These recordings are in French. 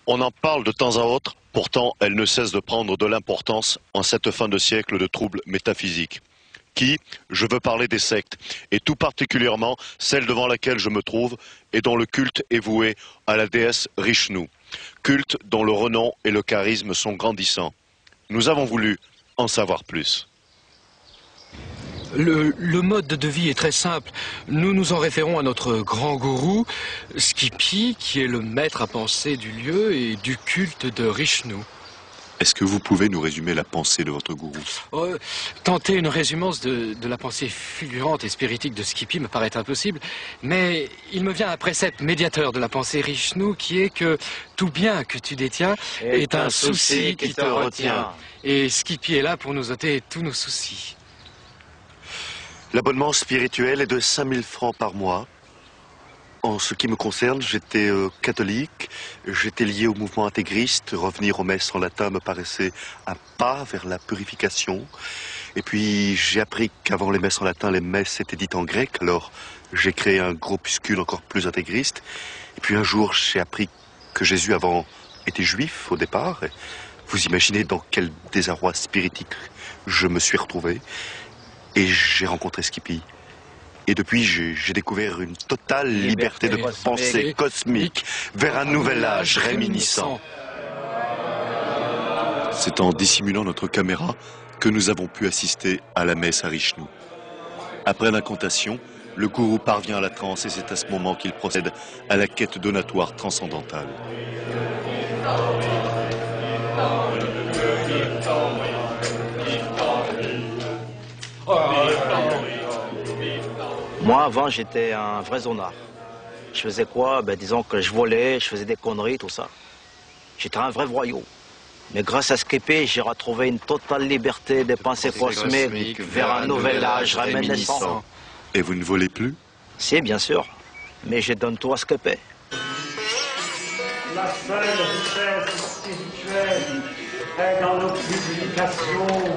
On en parle de temps à autre, pourtant elle ne cesse de prendre de l'importance en cette fin de siècle de troubles métaphysiques. Je veux parler des sectes, et tout particulièrement celle devant laquelle je me trouve et dont le culte est voué à la déesse Rishnu, culte dont le renom et le charisme sont grandissants. Nous avons voulu en savoir plus. Le mode de vie est très simple. Nous nous en référons à notre grand gourou, Skippy, qui est le maître à penser du lieu et du culte de Rishnu. Est-ce que vous pouvez nous résumer la pensée de votre gourou? Tenter une résumance de la pensée fulgurante et spiritique de Skippy me paraît impossible, mais il me vient un précepte médiateur de la pensée Rishnu qui est que tout bien que tu détiens est un souci qui te retient. Et Skippy est là pour nous ôter tous nos soucis. L'abonnement spirituel est de 5000 francs par mois. En ce qui me concerne, j'étais catholique, j'étais lié au mouvement intégriste. Revenir aux messes en latin me paraissait un pas vers la purification. Et puis j'ai appris qu'avant les messes en latin, les messes étaient dites en grec. Alors j'ai créé un groupuscule encore plus intégriste. Et puis un jour, j'ai appris que Jésus avant était juif au départ. Et vous imaginez dans quel désarroi spiritique je me suis retrouvé. Et j'ai rencontré Skippy. Et depuis, j'ai découvert une totale liberté de pensée cosmique vers un nouvel âge réminiscent. C'est en dissimulant notre caméra que nous avons pu assister à la messe à Rishnu. Après l'incantation, le gourou parvient à la transe et c'est à ce moment qu'il procède à la quête donatoire transcendantale. Moi, avant, j'étais un vrai zonard. Je faisais quoi? Disons que je volais, je faisais des conneries, tout ça. J'étais un vrai voyou. Mais grâce à Skippy, j'ai retrouvé une totale liberté de pensée cosmique vers un nouvel âge réminiscent. Et vous ne volez plus? Si, bien sûr. Mais je donne tout à Skippy. La seule richesse spirituelle est dans nos publications.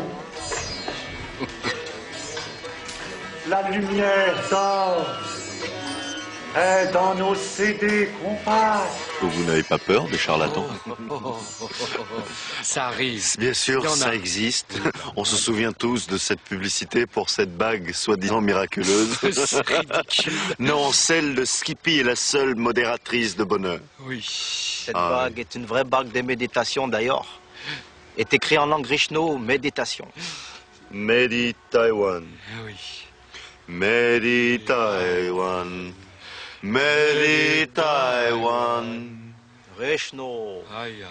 La lumière d'or est dans nos CD compacts. Vous n'avez pas peur des charlatans? Ça arrive. Bien sûr, ça existe. On se souvient tous de cette publicité pour cette bague soi-disant miraculeuse. C'est ridicule. Non, celle de Skippy est la seule modératrice de bonheur. Oui. Cette bague est une vraie bague de méditation d'ailleurs. Est écrit en langue Rishnu, méditation. Medi Taiwan. Oui. Medi Taiwan. Medi Taiwan. Rishnu. Aïe.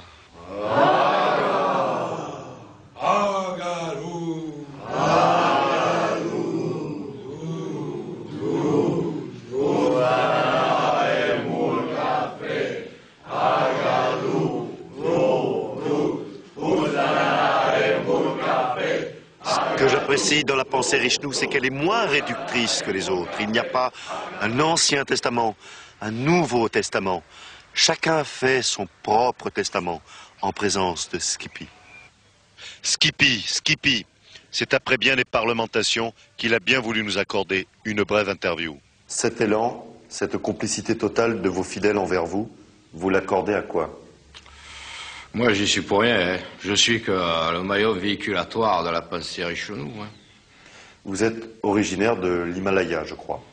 Ce que j'apprécie dans la pensée Rishnu, c'est qu'elle est moins réductrice que les autres. Il n'y a pas un Ancien Testament, un Nouveau Testament. Chacun fait son propre testament en présence de Skippy. Skippy, c'est après bien des parlementations qu'il a bien voulu nous accorder une brève interview. Cet élan, cette complicité totale de vos fidèles envers vous, vous l'accordez à quoi? Moi, j'y suis pour rien. Hein. Je suis que le maillot véhiculatoire de la pensée Rishnu. Hein. Vous êtes originaire de l'Himalaya, je crois.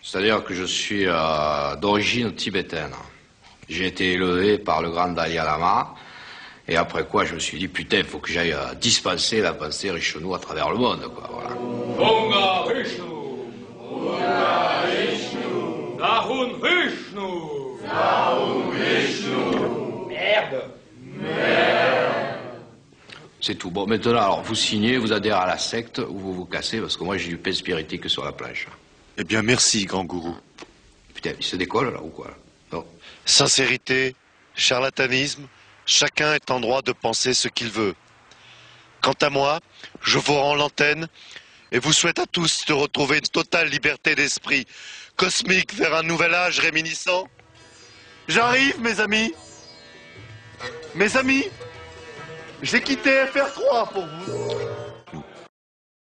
C'est-à-dire que je suis d'origine tibétaine. J'ai été élevé par le grand Dalai Lama. Et après quoi, je me suis dit, putain, il faut que j'aille dispenser la pensée Rishnu à travers le monde, quoi, voilà. Bunga Rishnu! Bunga Rishnu! Sahun Rishnu! Sahun Rishnu! Merde! C'est tout. Bon, maintenant, alors, vous signez, vous adhérez à la secte ou vous vous cassez, parce que moi, j'ai du pain spiritique sur la planche. Eh bien, merci, grand gourou. Putain, il se décolle, là, ou quoi, là? Non. Sincérité, charlatanisme, chacun est en droit de penser ce qu'il veut. Quant à moi, je vous rends l'antenne et vous souhaite à tous de retrouver une totale liberté d'esprit cosmique vers un nouvel âge réminiscent. J'arrive, mes amis. Mes amis, j'ai quitté FR3 pour vous.